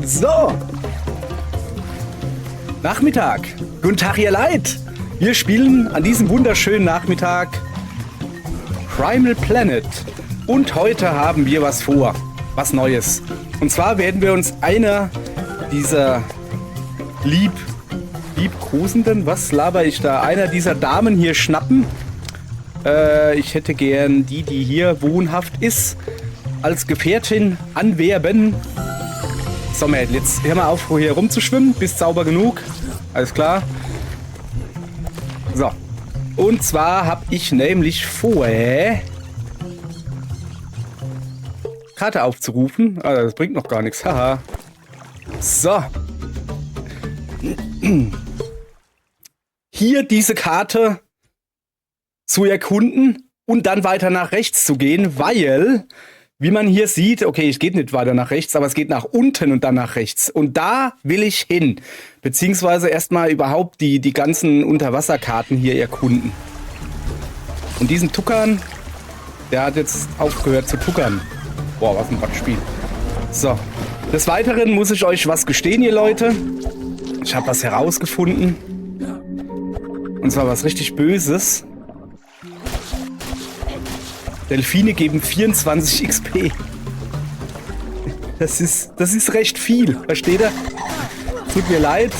So. Nachmittag. Guten Tag, ihr Leid. Wir spielen an diesem wunderschönen Nachmittag Primal Planet. Und heute haben wir was vor. Was Neues. Und zwar werden wir uns einer dieser liebkosenden, was laber ich da? Einer dieser Damen hier schnappen. Ich hätte gern die hier wohnhaft ist, als Gefährtin anwerben. So, Mädel, jetzt hör mal auf, hier rumzuschwimmen. Bist sauber genug. Alles klar. So. Und zwar habe ich nämlich vor, Karte aufzurufen. Ah, das bringt noch gar nichts. Haha. So. Hier diese Karte zu erkunden und dann weiter nach rechts zu gehen, weil, wie man hier sieht, okay, es geht nicht weiter nach rechts, aber es geht nach unten und dann nach rechts. Und da will ich hin. Beziehungsweise erstmal überhaupt die ganzen Unterwasserkarten hier erkunden. Und diesen Tuckern, der hat jetzt aufgehört zu tuckern. Boah, was ein Wortspiel. So. Des Weiteren muss ich euch was gestehen, ihr Leute. Ich habe was herausgefunden. Und zwar was richtig Böses. Delfine geben 24 XP. Das ist recht viel, versteht ihr? Tut mir leid.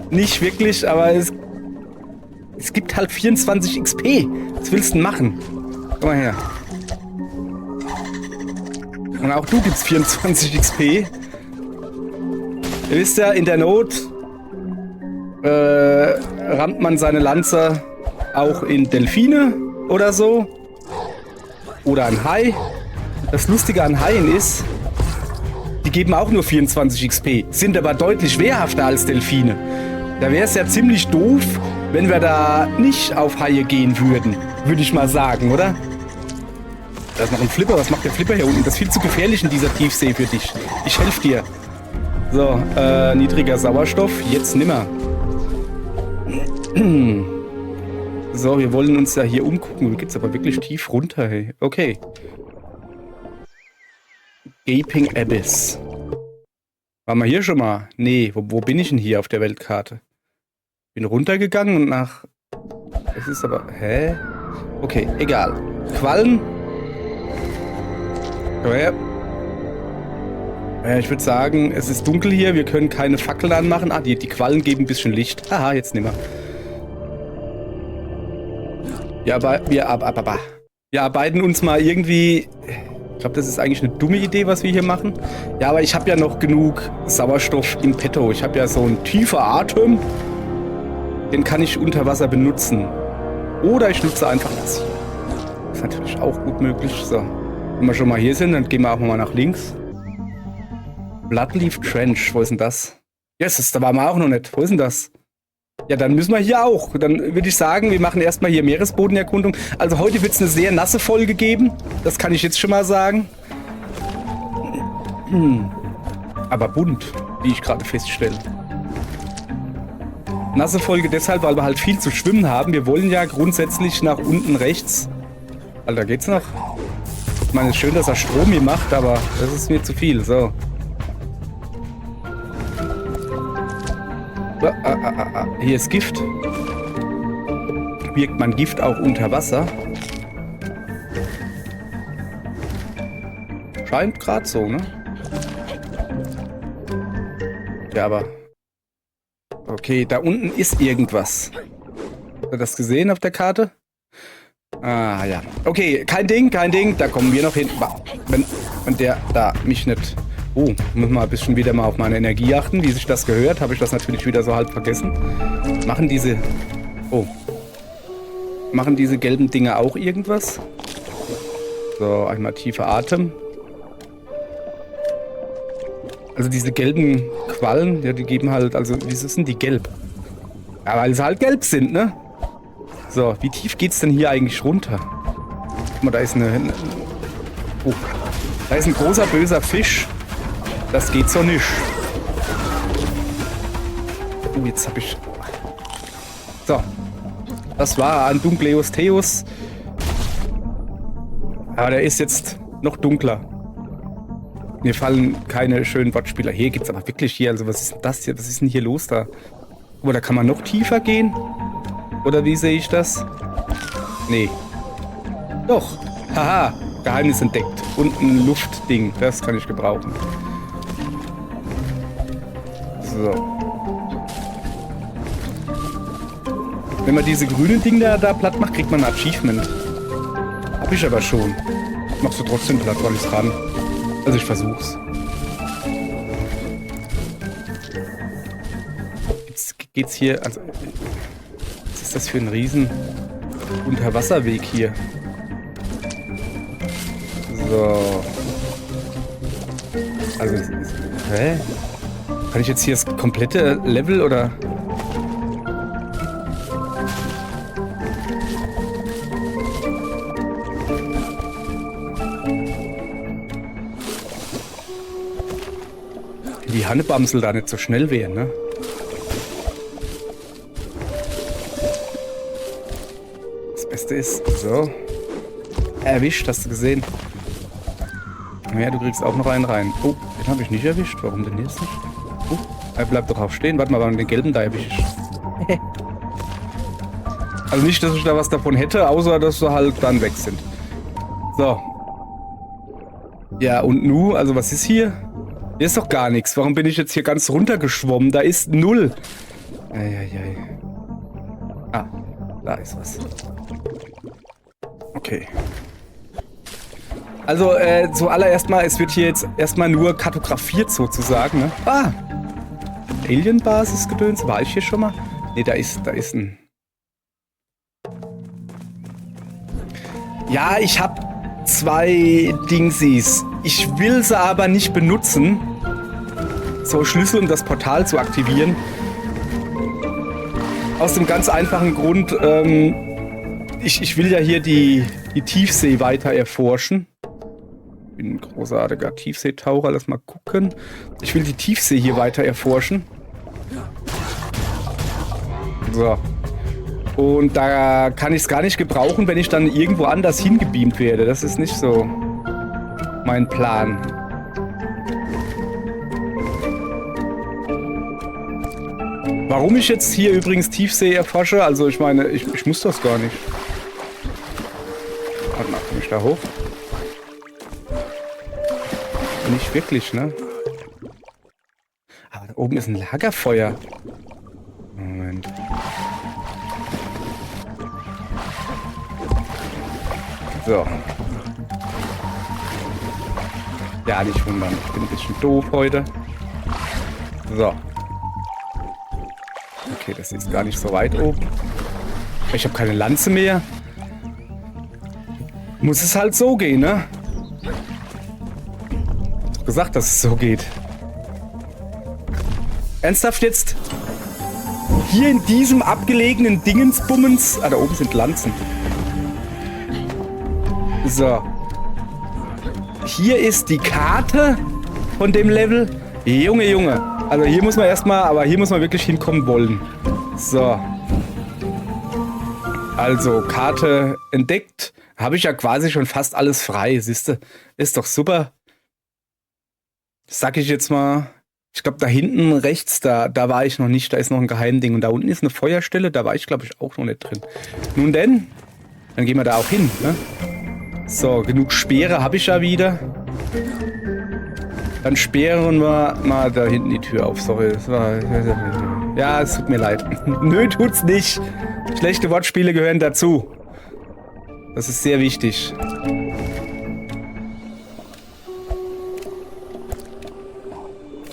Nicht wirklich, aber es gibt halt 24 XP. Was willst du denn machen? Komm mal her. Und auch du gibst 24 XP. Ihr wisst ja, in der Not rammt man seine Lanze auch in Delfine oder so. Oder ein Hai. Das Lustige an Haien ist, die geben auch nur 24 XP, sind aber deutlich wehrhafter als Delfine. Da wäre es ja ziemlich doof, wenn wir da nicht auf Haie gehen würden, würde ich mal sagen, oder? Da ist noch ein Flipper. Was macht der Flipper hier unten? Das ist viel zu gefährlich in dieser Tiefsee für dich. Ich helfe dir. So, niedriger Sauerstoff. Jetzt nimmer. So, wir wollen uns da hier umgucken. Hier geht's aber wirklich tief runter, hey. Okay. Gaping Abyss. Waren wir hier schon mal? Nee, wo bin ich denn hier auf der Weltkarte? Bin runtergegangen und nach... Das ist aber... Hä? Okay, egal. Quallen. Komm her. Ich würde sagen, es ist dunkel hier. Wir können keine Fackeln anmachen. Ah, die Quallen geben ein bisschen Licht. Haha, jetzt nehmen wir. Ja, aber wir arbeiten uns mal irgendwie... Ich glaube, das ist eigentlich eine dumme Idee, was wir hier machen. Ja, aber ich habe ja noch genug Sauerstoff im Petto. Ich habe ja so einen tiefen Atem. Den kann ich unter Wasser benutzen. Oder ich nutze einfach das hier. Das ist natürlich auch gut möglich. So, wenn wir schon mal hier sind, dann gehen wir auch mal nach links. Bloodleaf Trench, wo ist denn das? Yes, da waren wir auch noch nicht. Wo ist denn das? Ja, dann müssen wir hier auch. Dann würde ich sagen, wir machen erstmal hier Meeresbodenerkundung. Also heute wird es eine sehr nasse Folge geben. Das kann ich jetzt schon mal sagen. Aber bunt, wie ich gerade feststelle. Nasse Folge deshalb, weil wir halt viel zu schwimmen haben. Wir wollen ja grundsätzlich nach unten rechts. Alter, geht's noch? Ich meine, es ist schön, dass er Strom hier macht, aber das ist mir zu viel. So. Hier ist Gift. Wirkt man Gift auch unter Wasser? Scheint gerade so, ne? Ja, aber... Okay, da unten ist irgendwas. Habt ihr das gesehen auf der Karte? Ah, ja. Okay, kein Ding. Da kommen wir noch hin. Wenn der da mich nicht... Oh, muss mal ein bisschen wieder mal auf meine Energie achten, wie sich das gehört. Habe ich das natürlich wieder so halb vergessen. Machen diese gelben Dinge auch irgendwas? So, einmal tiefer Atem. Also diese gelben Quallen, ja, die geben halt, also wieso sind die gelb? Ja, weil sie halt gelb sind, ne? So, wie tief geht's denn hier eigentlich runter? Guck mal, da ist da ist ein großer böser Fisch. Das geht so nicht. Oh, jetzt hab ich... So. Das war ein Dunkleus Theus. Aber der ist jetzt Noch dunkler. Mir fallen keine schönen Wortspieler. Hier gibt's aber wirklich hier, also was ist denn das hier? Was ist denn hier los da? Oder kann man noch tiefer gehen? Oder wie sehe ich das? Nee. Doch. Haha. Geheimnis entdeckt. Und ein Luftding. Das kann ich gebrauchen. So. Wenn man diese grünen Dinge da platt macht, kriegt man ein Achievement. Hab ich aber schon. Machst du trotzdem platt, weil ich's ran. Also ich versuch's. Geht's hier, also, was ist das für ein riesen Unterwasserweg hier? So. Also, hä? Kann ich jetzt hier das komplette Level oder? Die Hannebamsel da nicht so schnell wären, ne? Das Beste ist, so. Erwischt, hast du gesehen? Naja, du kriegst auch noch einen rein. Oh, den habe ich nicht erwischt. Warum denn jetzt nicht? Oh, er bleibt doch auf stehen. Warte mal, den gelben da erwische ich. Also nicht, dass ich da was davon hätte, außer dass sie halt dann weg sind. So. Ja, und nu? Also was ist hier? Hier ist doch gar nichts. Warum bin ich jetzt hier ganz runtergeschwommen? Da ist 0. Eieiei. Ah, da ist was. Okay. Also, zuallererst mal, es wird hier jetzt erstmal nur kartografiert sozusagen, ne? Ah! Alien-Basis-Gedöns. War ich hier schon mal? Ne, da ist ein... Ja, ich hab 2 Dingsies. Ich will sie aber nicht benutzen. So, Schlüssel, um das Portal zu aktivieren. Aus dem ganz einfachen Grund, ich will ja hier die Tiefsee weiter erforschen. Ich bin ein großartiger Tiefseetaucher, lass mal gucken. Ich will die Tiefsee hier weiter erforschen. So. Und da kann ich es gar nicht gebrauchen, wenn ich dann irgendwo anders hingebeamt werde. Das ist nicht so mein Plan. Warum ich jetzt hier übrigens Tiefsee erforsche, also ich meine, ich muss das gar nicht. Warte mal, komme ich da hoch? Nicht wirklich, ne? Aber da oben ist ein Lagerfeuer. Moment. So. Ja, nicht wundern. Ich bin ein bisschen doof heute. So. Okay, das ist gar nicht so weit oben. Ich habe keine Lanze mehr. Muss es halt so gehen, ne? Ich hab gesagt, dass es so geht. Ernsthaft jetzt? Hier in diesem abgelegenen Dingensbummens... Ah, da oben sind Lanzen. So. Hier ist die Karte von dem Level. Junge, Junge. Also hier muss man erstmal, aber hier muss man wirklich hinkommen wollen. So. Also, Karte entdeckt. Habe ich ja quasi schon fast alles frei. Siehste, ist doch super. Sag ich jetzt mal. Ich glaube, da hinten rechts, da war ich noch nicht. Da ist noch ein Geheimding. Und da unten ist eine Feuerstelle. Da war ich, glaube ich, auch noch nicht drin. Nun denn, dann gehen wir da auch hin, ne? So, genug Speere habe ich ja wieder. Dann sperren wir mal da hinten die Tür auf. Sorry, das war... Ja, es tut mir leid. Nö, tut's nicht. Schlechte Wortspiele gehören dazu. Das ist sehr wichtig.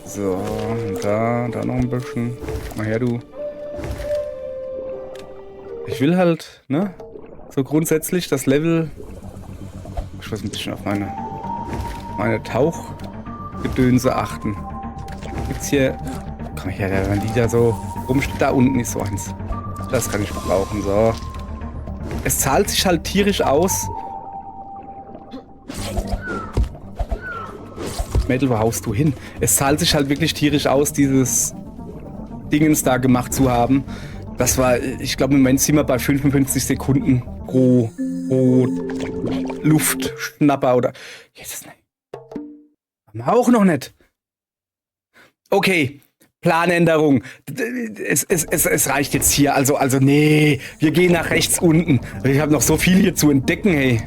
So, da noch ein bisschen. Mal her, du. Ich will halt, ne? So grundsätzlich das Level... Ich muss ein bisschen auf meine Tauchgedönse achten. Gibt's hier... Komm her, wenn die da so rumsteht, da unten ist so eins. Das kann ich brauchen, so. Es zahlt sich halt tierisch aus. Mädel, wo haust du hin? Es zahlt sich halt wirklich tierisch aus, dieses Dingens da gemacht zu haben. Das war, ich glaube, im Moment sind wir bei 55 Sekunden pro Luftschnapper oder... Jesus, nein. Haben wir auch noch nicht. Okay, Planänderung. Es reicht jetzt hier. Also nee, wir gehen nach rechts unten. Ich habe noch so viel hier zu entdecken, hey.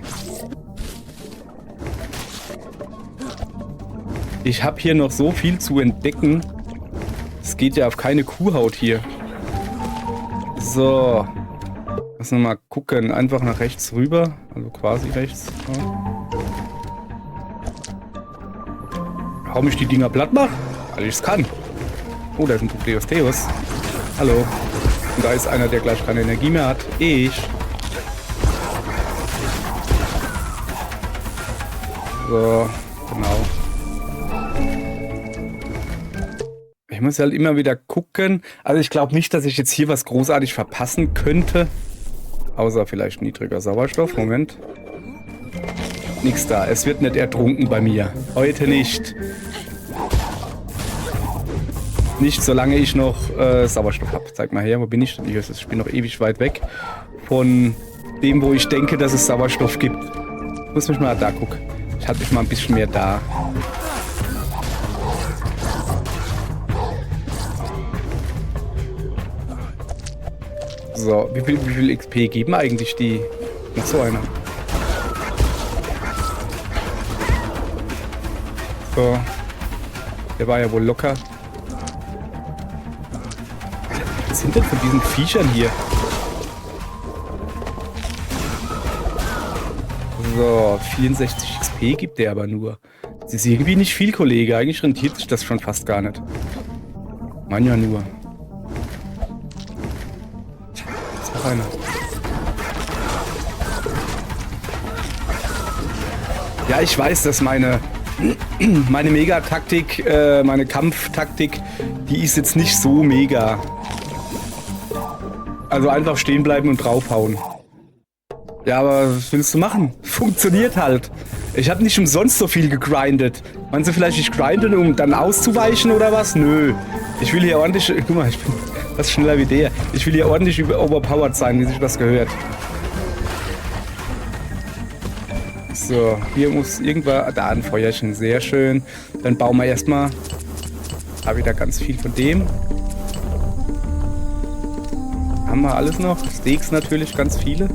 Ich habe hier noch so viel zu entdecken. Es geht ja auf keine Kuhhaut hier. So. Lass uns mal gucken. Einfach nach rechts rüber. Also quasi rechts. Ja. Warum ich die Dinger platt mache? Weil ich es kann. Oh, da ist ein Theos. Hallo. Und da ist einer, der gleich keine Energie mehr hat. Ich. So, genau. Ich muss halt immer wieder gucken. Also ich glaube nicht, dass ich jetzt hier was großartig verpassen könnte. Außer vielleicht niedriger Sauerstoff. Moment. Nix da. Es wird nicht ertrunken bei mir. Heute nicht. Nicht, solange ich noch Sauerstoff habe. Zeig mal her, wo bin ich? Ich bin noch ewig weit weg von dem, wo ich denke, dass es Sauerstoff gibt. Ich muss mich mal da gucken. Ich halte mich mal ein bisschen mehr da. So, wie viel XP geben eigentlich die? Noch so einer. So. Der war ja wohl locker. Was sind denn von diesen Viechern hier? So, 64 XP gibt der aber nur. Das ist irgendwie nicht viel, Kollege. Eigentlich rentiert sich das schon fast gar nicht. Mann ja nur. Ist noch einer. Ja, ich weiß, dass meine Mega-Taktik, meine Kampftaktik, die ist jetzt nicht so mega. Also einfach stehen bleiben und draufhauen. Ja, aber was willst du machen? Funktioniert halt. Ich habe nicht umsonst so viel gegrindet. Meinst du vielleicht, ich grinde, um dann auszuweichen oder was? Nö. Ich will hier ordentlich... Guck mal, ich bin fast schneller wie der. Ich will hier ordentlich overpowered sein, wie sich das gehört. So, hier muss irgendwann... Da ein Feuerchen, sehr schön. Dann bauen wir erstmal... Da wieder ganz viel von dem. Haben wir alles noch? Steaks natürlich, ganz viele.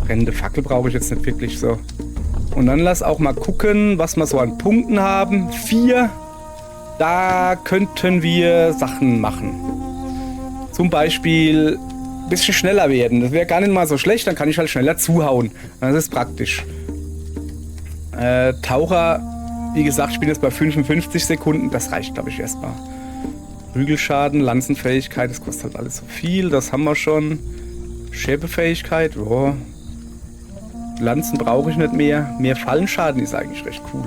Brennende Fackel brauche ich jetzt nicht wirklich so. Und dann lass auch mal gucken, was wir so an Punkten haben. 4. Da könnten wir Sachen machen. Zum Beispiel ein bisschen schneller werden. Das wäre gar nicht mal so schlecht, dann kann ich halt schneller zuhauen. Das ist praktisch. Taucher, wie gesagt, ich bin jetzt bei 55 Sekunden. Das reicht, glaube ich, erstmal. Prügelschaden, Lanzenfähigkeit, das kostet halt alles so viel. Das haben wir schon. Schäbefähigkeit, oh. Lanzen brauche ich nicht mehr. Mehr Fallenschaden ist eigentlich recht cool.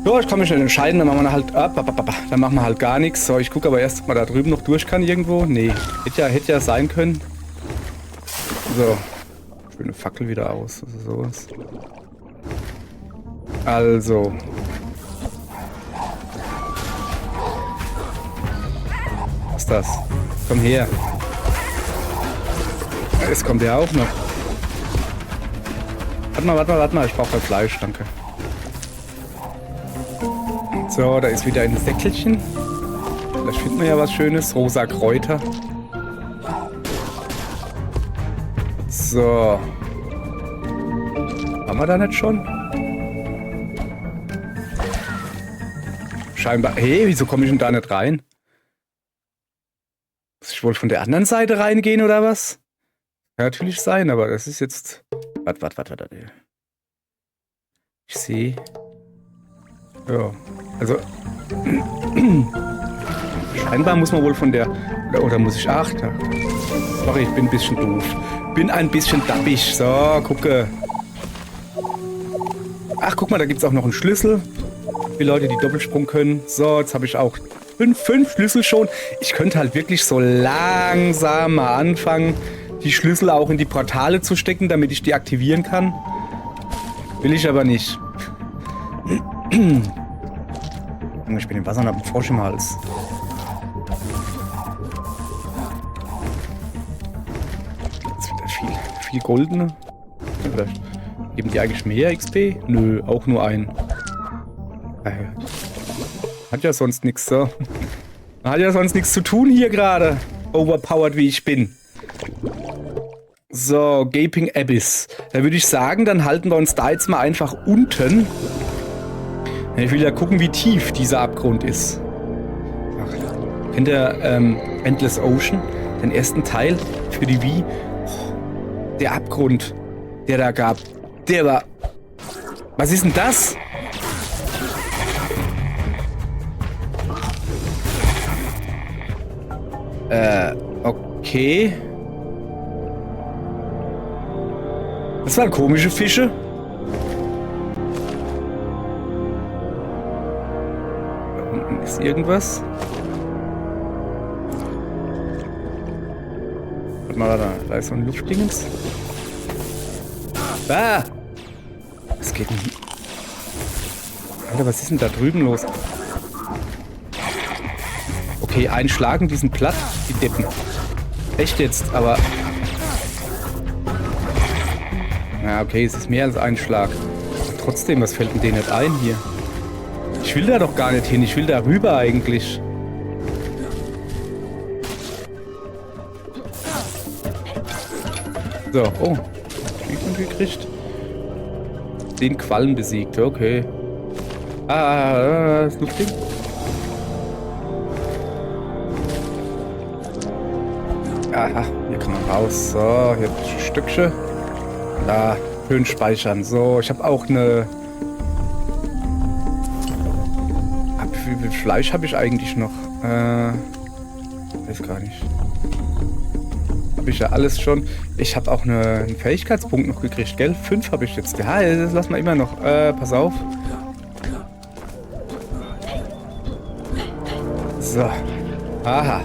So, ich kann mich nicht entscheiden, dann machen wir halt dann machen wir halt gar nichts. So, ich gucke aber erst, ob man da drüben noch durch kann irgendwo. Nee, hätte ja sein können. So. Schöne Fackel wieder aus. Also sowas. Also. Was ist das? Komm her. Jetzt kommt der auch noch. Warte mal. Ich brauche kein Fleisch, danke. So, da ist wieder ein Säckelchen. Vielleicht finden wir ja was Schönes. Rosa Kräuter. So. Haben wir da nicht schon? Scheinbar. Hey, wieso komme ich denn da nicht rein? Muss ich wohl von der anderen Seite reingehen oder was? Kann natürlich sein, aber das ist jetzt... Warte. Ich sehe... Ja, also... Scheinbar muss man wohl von der... Oder muss ich... Ach, da. Sorry, ich bin ein bisschen doof. Bin ein bisschen dappig. So, gucke. Ach, guck mal, da gibt es auch noch einen Schlüssel. Für Leute, die Doppelsprung können. So, jetzt habe ich auch 5 Schlüssel schon. Ich könnte halt wirklich so langsam mal anfangen, die Schlüssel auch in die Portale zu stecken, damit ich die aktivieren kann. Will ich aber nicht. Ich bin im Wasser und habe einen Frosch im Hals. Jetzt wieder viel goldene. vielleicht. Geben die eigentlich mehr XP? Nö, auch nur ein. Hat ja sonst nichts, so. Hat ja sonst nichts zu tun hier gerade. Overpowered wie ich bin. So, Gaping Abyss. Da würde ich sagen, dann halten wir uns da jetzt mal einfach unten. Ich will ja gucken, wie tief dieser Abgrund ist. Ach, kennt ihr Endless Ocean? Den ersten Teil für die Wii? Oh, der Abgrund, der da gab. Der war... Was ist denn das? Okay. Das waren komische Fische. Da unten ist irgendwas. Warte mal, da ist so ein Luftdingens. Ah! Was geht denn hier? Alter, was ist denn da drüben los? Okay, einschlagen, die sind platt, die Deppen. Echt jetzt, aber... Ja, okay, es ist mehr als ein Schlag. Aber trotzdem, was fällt denn denen nicht ein hier? Ich will da doch gar nicht hin, ich will da rüber eigentlich. So, oh. Achievement gekriegt. Den Quallen besiegt, okay. Das Luftding. Aha, hier kann man raus. So, hier ein Stückchen. Da, schön speichern. So, ich habe auch eine... Wie viel Fleisch habe ich eigentlich noch? Weiß gar nicht. Habe ich ja alles schon. Ich habe auch einen Fähigkeitspunkt noch gekriegt, gell? 5 habe ich jetzt. Ja, das lassen wir immer noch. Pass auf. So. Aha.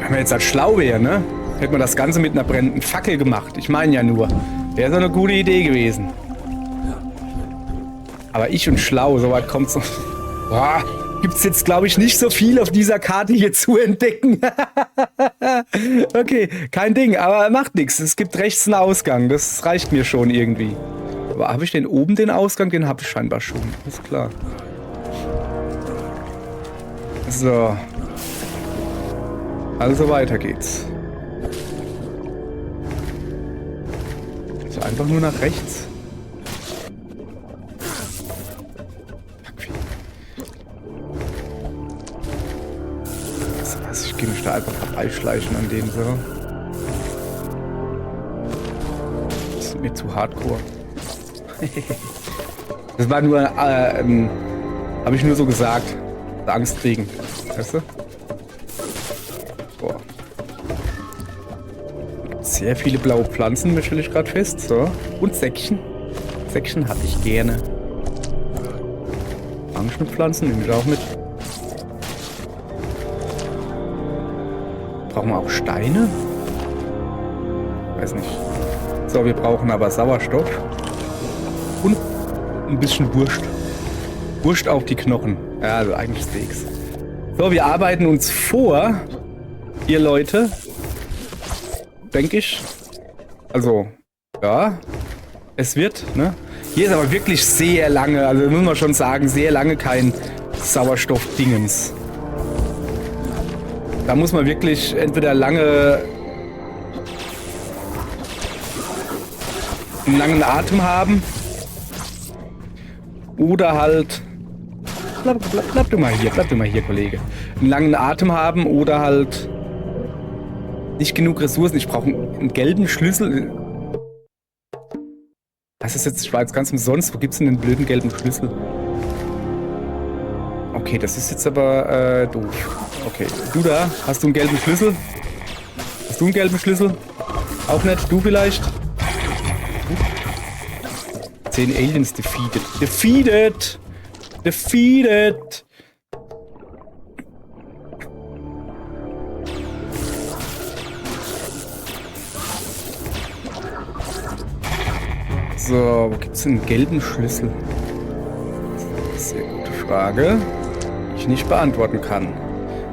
Wenn man jetzt als schlau wäre, ne? Hätte man das Ganze mit einer brennenden Fackel gemacht. Ich meine ja nur. Wäre so eine gute Idee gewesen. Aber ich und schlau, soweit kommt's noch. Boah, gibt's jetzt, glaube ich, nicht so viel auf dieser Karte hier zu entdecken. Okay, kein Ding, aber macht nichts. Es gibt rechts einen Ausgang. Das reicht mir schon irgendwie. Aber habe ich denn oben den Ausgang? Den habe ich scheinbar schon. Ist klar. So. Also weiter geht's. So einfach nur nach rechts. Was, ich gehe mich da einfach vorbeischleichen an dem so. Das ist mir zu hardcore. Das war nur, habe ich nur so gesagt. Angst kriegen. Weißt du? Boah. Sehr viele blaue Pflanzen, stelle ich gerade fest. So. Und Säckchen. Säckchen habe ich gerne. Orangenpflanzen nehme ich auch mit. Brauchen wir auch Steine? Weiß nicht. So, wir brauchen aber Sauerstoff. Und ein bisschen Wurst. Wurst auf die Knochen. Ja, also eigentlich Steaks. So, wir arbeiten uns vor, ihr Leute. Denke ich. Also, ja. Es wird, ne? Hier ist aber wirklich sehr lange, also muss man schon sagen, sehr lange kein Sauerstoff-Dingens. Da muss man wirklich entweder einen langen Atem haben. Oder halt... Bleib du mal hier, Kollege. Einen langen Atem haben oder halt nicht genug Ressourcen. Ich brauche einen gelben Schlüssel. Was ist jetzt? Ich war jetzt ganz umsonst. Wo gibt's denn den blöden gelben Schlüssel? Okay, das ist jetzt aber doof. Okay, du da, hast du einen gelben Schlüssel? Hast du einen gelben Schlüssel? Auch nicht? Du vielleicht? 10 Aliens defeated. Defeated! Defeated! So, wo gibt's denn einen gelben Schlüssel? Das ist eine sehr gute Frage, die ich nicht beantworten kann.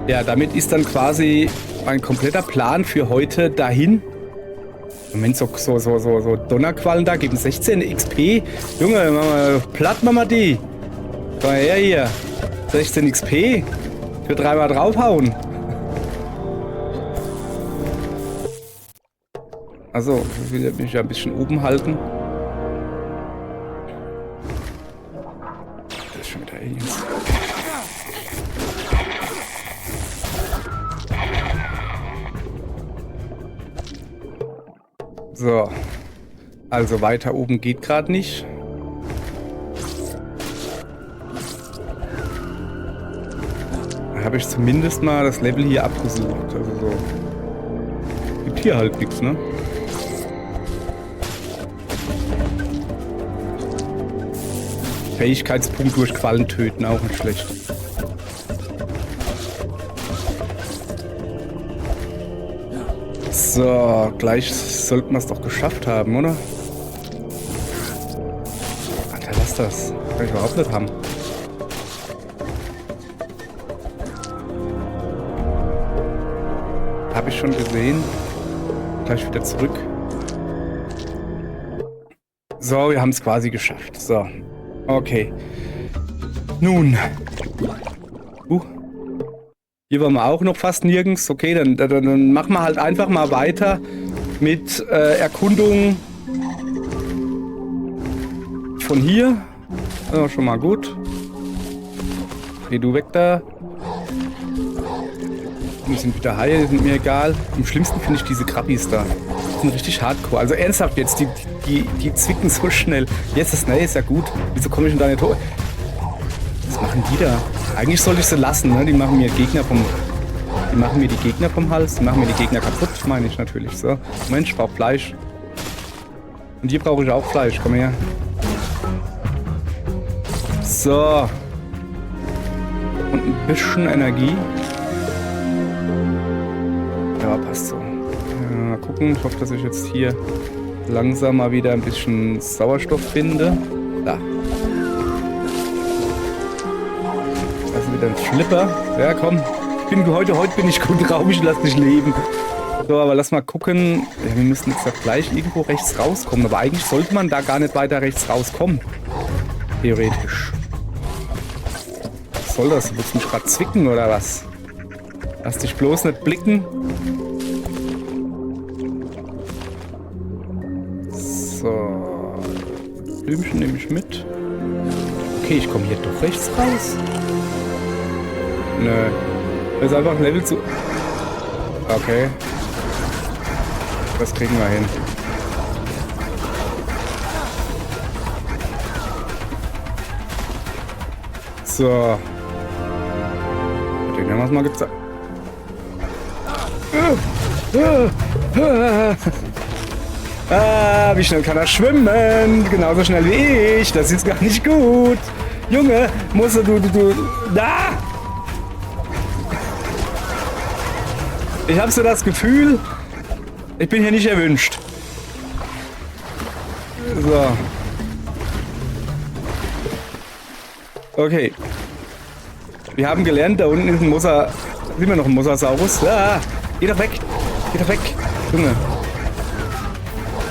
Ja, damit ist dann quasi mein kompletter Plan für heute dahin. Moment, so Donnerquallen da geben 16 XP. Junge, platt machen wir die. Komm her hier. 16 XP. Für 3-mal draufhauen. Also, ich will mich ja ein bisschen oben halten. Das ist schon wieder Aliens. So. Also weiter oben geht gerade nicht. Da habe ich zumindest mal das Level hier abgesucht. Also so. Gibt hier halt nichts, ne? Fähigkeitspunkt durch Quallen töten, auch nicht schlecht. So, gleich sollten wir es doch geschafft haben, oder? Alter, lass das. Kann ich überhaupt nicht haben. Habe ich schon gesehen. Gleich wieder zurück. So, wir haben es quasi geschafft. So. Okay. Nun. Hier waren wir auch noch fast nirgends. Okay, dann machen wir halt einfach mal weiter mit Erkundung von hier. Ja, schon mal gut. Geh du weg da. Die sind wieder Haie, die sind mir egal. Am schlimmsten finde ich diese Krabbis da. Die sind richtig hardcore. Also ernsthaft jetzt, die zwicken so schnell. Jetzt ist ist ja gut. Wieso komme ich denn da nicht hoch? Was machen die da? Eigentlich sollte ich sie lassen, ne? Die machen mir die Gegner vom Hals, die machen mir die Gegner kaputt, meine ich natürlich. So, Mensch, ich brauche Fleisch. Und hier brauche ich auch Fleisch, komm her. So. Und ein bisschen Energie. Ja, passt so. Ja, mal gucken, ich hoffe, dass ich jetzt hier langsam mal wieder ein bisschen Sauerstoff finde. Da. Wieder ein Flipper. Ja, komm. Heute bin ich gut drauf. Ich lass dich leben. So, aber lass mal gucken. Ja, wir müssen jetzt ja gleich irgendwo rechts rauskommen. Aber eigentlich sollte man da gar nicht weiter rechts rauskommen. Theoretisch. Was soll das? Du willst mich gerade zwicken oder was? Lass dich bloß nicht blicken. So. Blümchen nehme ich mit. Okay, ich komme hier doch rechts raus. Nö. Das ist einfach ein Level zu... Okay. Das kriegen wir hin. So. Den haben wir es mal gezeigt. Wie schnell kann er schwimmen? Genauso schnell wie ich. Das ist gar nicht gut. Junge, musst du... Da! Ich habe so das Gefühl, ich bin hier nicht erwünscht. So. Okay. Wir haben gelernt, da unten ist ein Sind wir noch ein Mosasaurus? Ah, geh doch weg. Geh doch weg. Junge.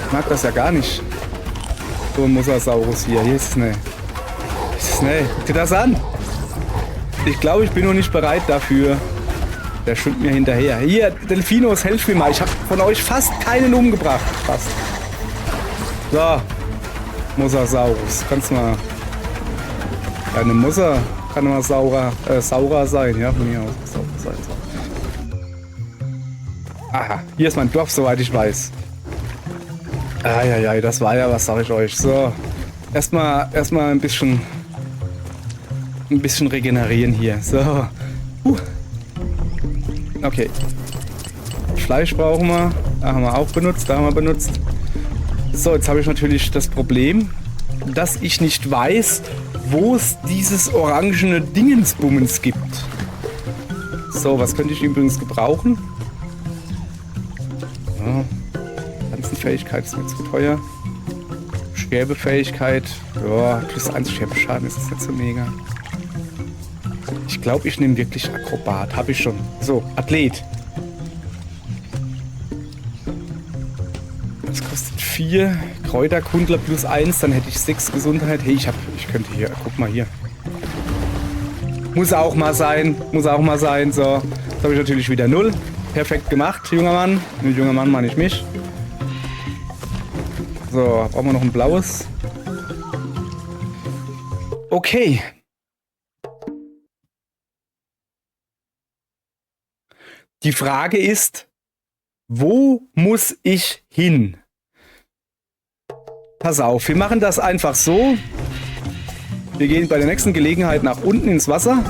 Ich mag das ja gar nicht. So ein Mosasaurus hier. Hier ist es nicht. Guck dir das an. Ich glaube, ich bin noch nicht bereit dafür. Der schwimmt mir hinterher. Hier, Delfinos, helft mir mal. Ich habe von euch fast keinen umgebracht. Fast. So. Mosasaurus. Kannst mal... Eine Mosa kann mal saurer sein. Ja, von mir aus. Saurer sein. Aha. Hier ist mein Dorf, soweit ich weiß. Eieiei, das war ja was, sag ich euch. So. Erstmal ein bisschen regenerieren hier. So. Okay. Fleisch brauchen wir. Da haben wir auch benutzt. Da haben wir benutzt. So, jetzt habe ich natürlich das Problem, dass ich nicht weiß, wo es dieses orangene Dingensbummens gibt. So, was könnte ich übrigens gebrauchen? Ja. Pflanzenfähigkeit ist mir zu teuer. Scherbefähigkeit. Ja, plus 1 Scherbeschaden ist nicht so mega. Ich glaube, ich nehme wirklich Akrobat. Habe ich schon. So, Athlet. Das 4, Kräuterkundler +1, dann hätte ich 6 Gesundheit. Hey, ich könnte hier, guck mal hier. Muss auch mal sein, so. Jetzt habe ich natürlich wieder 0. Perfekt gemacht, junger Mann. Mit junger Mann meine ich mich. So, brauchen wir noch ein blaues. Okay. Die Frage ist, wo muss ich hin? Pass auf, wir machen das einfach so. Wir gehen bei der nächsten Gelegenheit nach unten ins Wasser.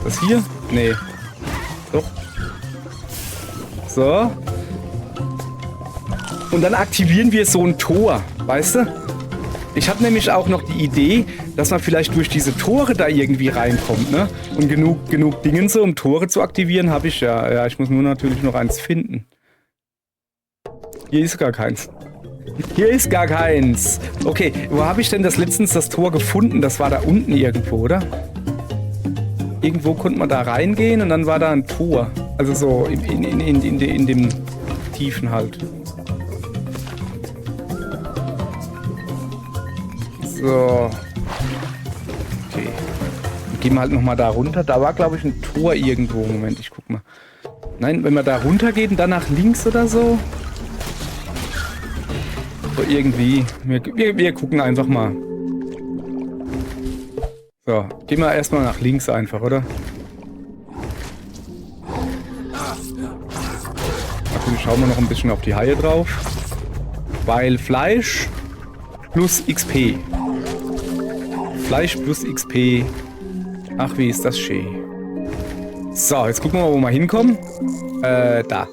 Das hier? Nee. Doch. So. Und dann aktivieren wir so ein Tor, weißt du? Ich habe nämlich auch noch die Idee, dass man vielleicht durch diese Tore da irgendwie reinkommt, ne? Und genug Dingen so, um Tore zu aktivieren, habe ich ja. Ja, ich muss nur natürlich noch eins finden. Hier ist gar keins. Hier ist gar keins. Okay, wo habe ich denn letztens das Tor gefunden? Das war da unten irgendwo, oder? Irgendwo konnte man da reingehen und dann war da ein Tor. Also so in dem Tiefen halt. So. Okay. Dann gehen wir halt nochmal da runter. Da war, glaube ich, ein Tor irgendwo. Moment, ich guck mal. Nein, wenn wir da runter geht und dann nach links oder so. So irgendwie. Wir gucken einfach mal. So, gehen wir erstmal nach links einfach, oder? Natürlich schauen wir noch ein bisschen auf die Haie drauf. Weil Fleisch plus XP. Fleisch plus XP. Ach, wie ist das schön. So, jetzt gucken wir mal, wo wir hinkommen. Da.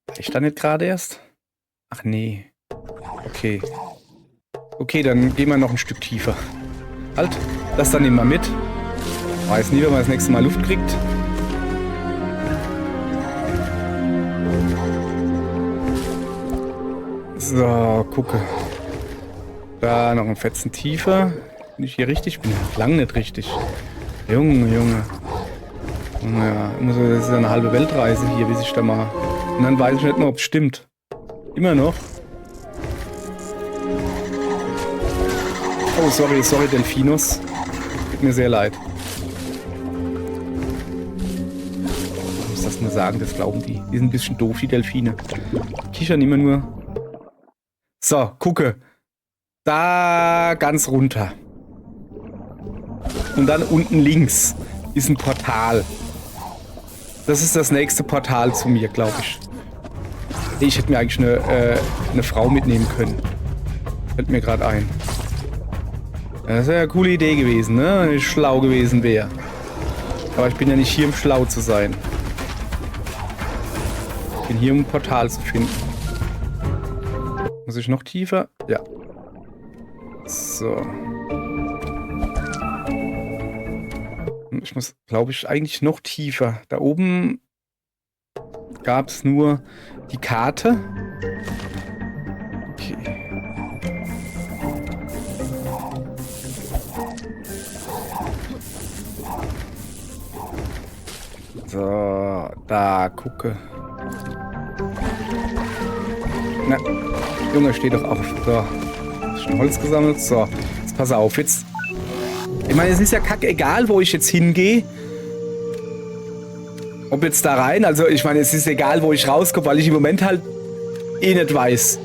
War ich da nicht gerade erst? Ach nee. Okay. Okay, dann gehen wir noch ein Stück tiefer. Halt, das dann nehmen wir mit. Weiß nie, wenn man das nächste Mal Luft kriegt. So, gucke. Da noch ein Fetzen tiefer. Bin ich hier richtig? Bin ich lang nicht richtig. Junge. Ja, das ist ja eine halbe Weltreise hier, bis ich da mal... Und dann weiß ich nicht mehr, ob es stimmt. Immer noch. Oh, sorry, Delfinos. Tut mir sehr leid. Ich muss das nur sagen, das glauben die. Die sind ein bisschen doof, die Delfine. Kichern immer nur. So, gucke. Da ganz runter. Und dann unten links ist ein Portal. Das ist das nächste Portal zu mir, glaube ich. Ich hätte mir eigentlich eine Frau mitnehmen können. Fällt mir gerade ein. Das wäre eine coole Idee gewesen, ne? Wenn ich schlau gewesen wäre. Aber ich bin ja nicht hier, um schlau zu sein. Ich bin hier, um ein Portal zu finden. Muss ich noch tiefer? Ja. So. Ich muss, glaube ich, eigentlich noch tiefer. Da oben gab es nur die Karte. Okay. So, da gucke. Na, Junge, steh doch auf. So. Schon Holz gesammelt. So, jetzt pass auf. Jetzt. Ich meine, es ist ja kackegal, wo ich jetzt hingehe. Ob jetzt da rein, also ich meine, es ist egal, wo ich rauskomme, weil ich im Moment halt eh nicht weiß.